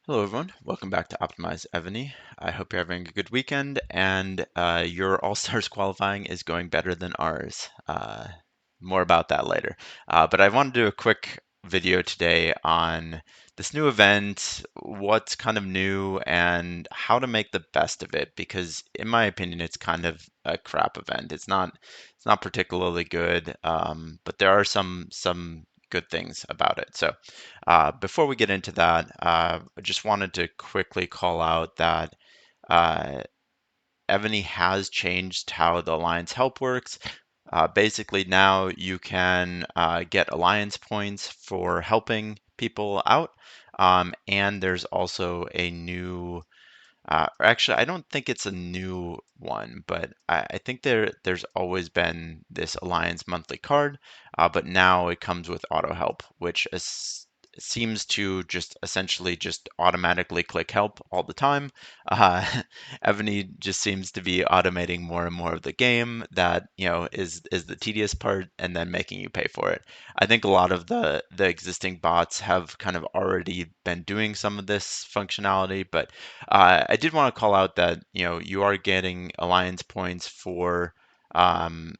Hello, everyone. Welcome back to OptimizEvony. I hope you're having a good weekend and your All Stars qualifying is going better than ours. More about that later. But I want to do a quick video today on this new event, what's kind of new, and how to make the best of it. Because in my opinion, it's kind of a crap event. It's not particularly good, but there are some good things about it. So. Before we get into that, I just wanted to quickly call out that uh, Evony has changed how the Alliance Help works. Basically, now you can get Alliance points for helping people out. And there's also a new or actually, I don't think it's a new one, but I think there's always been this Alliance monthly card, but now it comes with auto help, which seems to just essentially just automatically click help all the time. Uh, Evony just seems to be automating more and more of the game that, is the tedious part and then making you pay for it. I think a lot of the existing bots have kind of already been doing some of this functionality, but I did want to call out that you are getting alliance points um,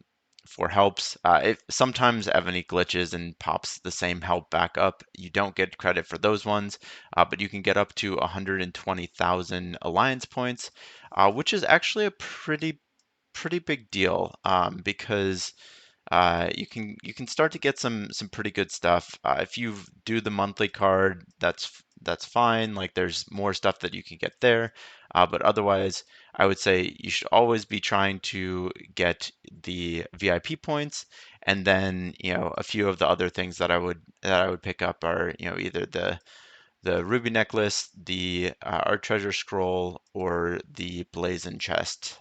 for helps. If sometimes Evony glitches and pops the same help back up, you don't get credit for those ones, but you can get up to 120,000 alliance points, which is actually a pretty big deal because you can start to get some pretty good stuff. If you do the monthly card, that's fine. Like there's more stuff that you can get there, but otherwise, I would say you should always be trying to get the VIP points, and then a few of the other things that I would pick up are either the ruby necklace, the art treasure scroll, or the blazon chest.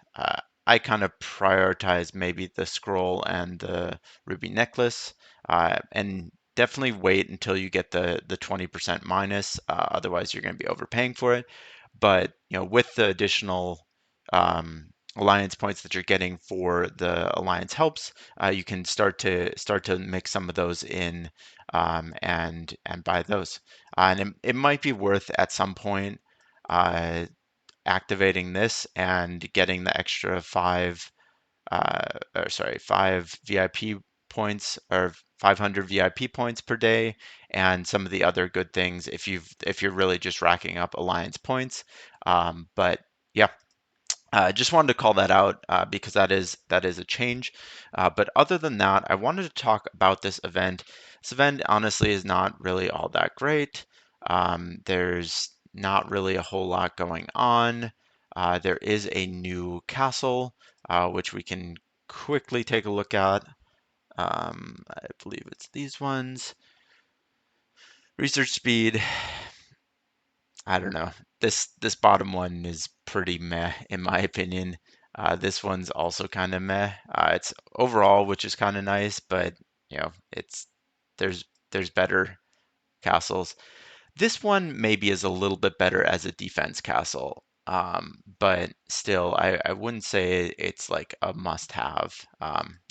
I kind of prioritize maybe the scroll and the ruby necklace, and definitely wait until you get the 20% minus. Otherwise, you're going to be overpaying for it. But with the additional alliance points that you're getting for the alliance helps, you can start to mix some of those in and buy those. And it might be worth at some point uh, activating this and getting the extra five VIP points or 500 VIP points per day, and some of the other good things if you're really just racking up alliance points. But yeah, just wanted to call that out because that is a change. But other than that, I wanted to talk about this event. This event honestly is not really all that great. There's not really a whole lot going on. There is a new castle, which we can quickly take a look at. I believe it's these ones. Research speed, I don't know. This bottom one is pretty meh in my opinion. This one's also kind of meh. It's overall, which is kind of nice, but it's there's better castles. This one maybe is a little bit better as a defense castle, but still, I wouldn't say it's like a must-have.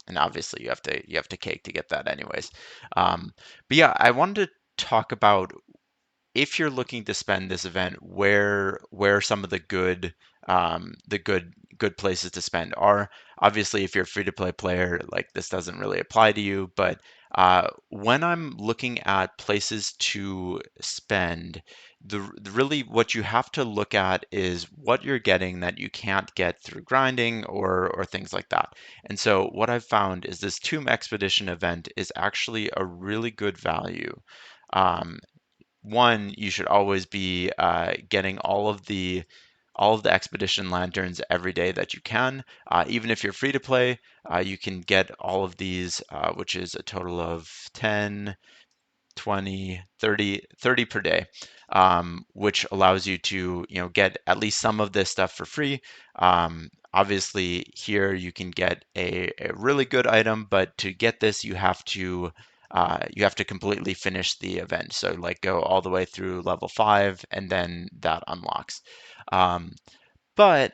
And obviously, you have to cake to get that anyways. But yeah, I wanted to talk about if you're looking to spend this event, where some of the good places to spend are. Obviously, if you're a free to play player, like this doesn't really apply to you. But when I'm looking at places to spend, really what you have to look at is what you're getting that you can't get through grinding or things like that. And so what I've found is this Tomb Expedition event is actually a really good value. Um, One, you should always be getting all of the expedition lanterns every day that you can. Even if you're free to play, you can get all of these, which is a total of 10, 20, 30 per day, which allows you to get at least some of this stuff for free. Obviously, here you can get a really good item, but to get this, you have to completely finish the event. So like go all the way through level 5, and then that unlocks. Um, but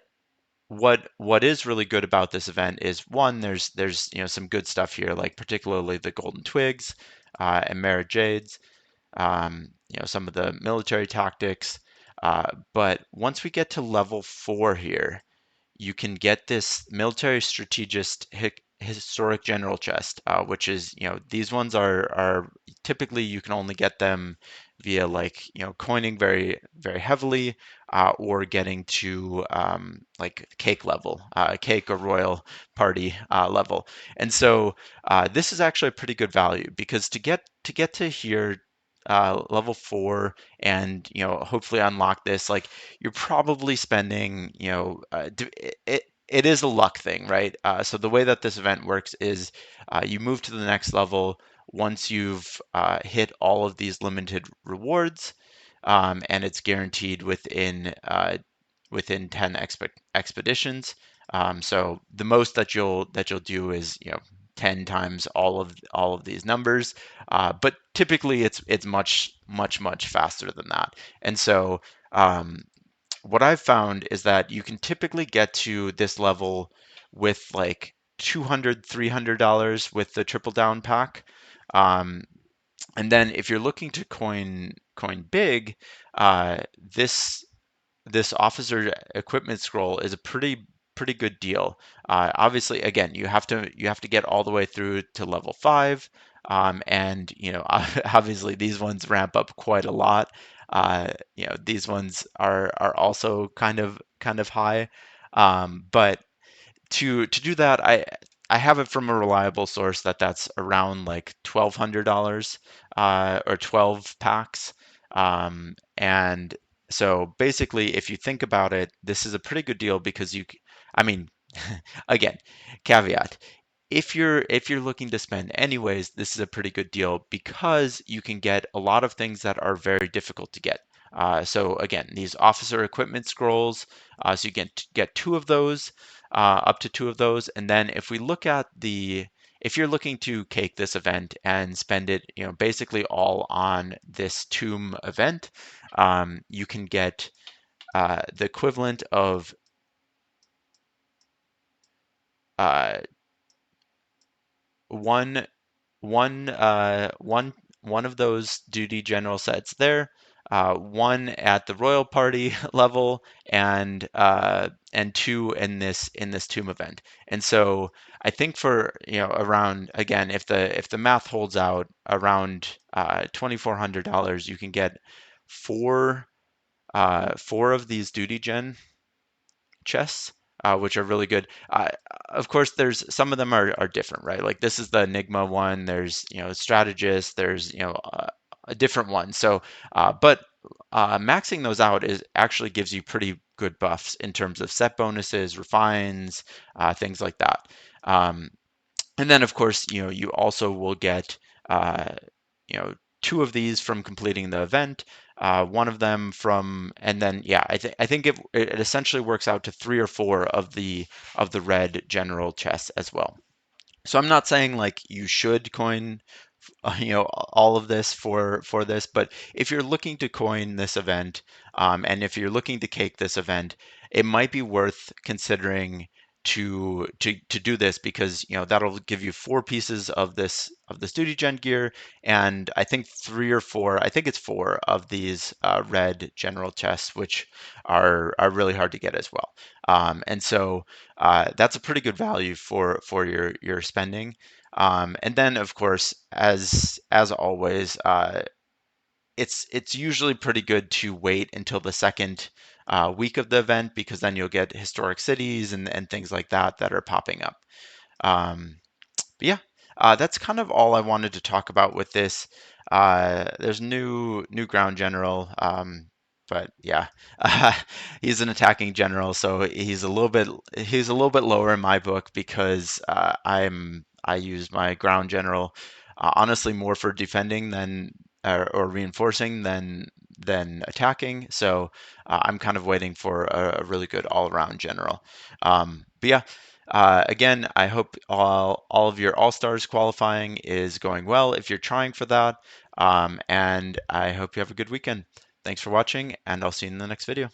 what is really good about this event is one, there's some good stuff here, like particularly the golden twigs and merit jades, some of the military tactics. But once we get to level 4 here, you can get this military strategist historic general chest, which is, these ones are typically you can only get them via like, coining very, very heavily, or getting to like cake level, cake or royal party level. And so this is actually a pretty good value because to get to here, level 4, and hopefully unlock this, like you're probably spending, it is a luck thing, right? So the way that this event works is you move to the next level once you've hit all of these limited rewards, and it's guaranteed within 10 expeditions. So the most that you'll do is 10 times all of these numbers, but typically it's much faster than that. And so um, what I've found is that you can typically get to this level with like 200, $300 with the triple down pack. Um, and then if you're looking to coin big, uh, this this officer equipment scroll is a pretty good deal. Obviously, again, you have to get all the way through to level 5, and obviously these ones ramp up quite a lot. These ones are also kind of high, but to do that, I have it from a reliable source that's around like $1,200, or 12 packs. And so basically, if you think about it, this is a pretty good deal because I mean, again, caveat. If you're looking to spend anyways, this is a pretty good deal because you can get a lot of things that are very difficult to get. So again, these officer equipment scrolls, so you get two of those, up to two of those, and then if you're looking to cake this event and spend it, basically all on this tomb event, you can get the equivalent of uh, one one uh, one one of those duty general sets there, one at the royal party level, and two in this tomb event. And so I think for around, again, if the math holds out, around $2,400, you can get four of these duty gen chests, which are really good. Of course, there's some of them are different, right? Like this is the Enigma one. There's strategist. There's a different one. So, but maxing those out is actually gives you pretty good buffs in terms of set bonuses, refines, things like that. Um, and then, of course, you also will get, uh, you know, two of these from completing the event, one of them from, and then, yeah, I think it essentially works out to three or four of the red general chests as well. So I'm not saying like you should coin all of this for this, but if you're looking to coin this event, and if you're looking to cake this event, it might be worth considering to do this because that'll give you four pieces of this duty gen gear, and I think three or four, I think it's four of these red general chests, which are really hard to get as well. And so that's a pretty good value for your spending. And then, of course, as always, it's usually pretty good to wait until the second week of the event because then you'll get historic cities and things like that are popping up. Um, but yeah, that's kind of all I wanted to talk about with this. There's new ground general, but yeah, uh, he's an attacking general, so he's a little bit lower in my book because I use my ground general, honestly, more for defending than or reinforcing than attacking. So I'm kind of waiting for a really good all-around general. But yeah. Again, I hope all of your All-Stars qualifying is going well if you're trying for that. And I hope you have a good weekend. Thanks for watching, and I'll see you in the next video.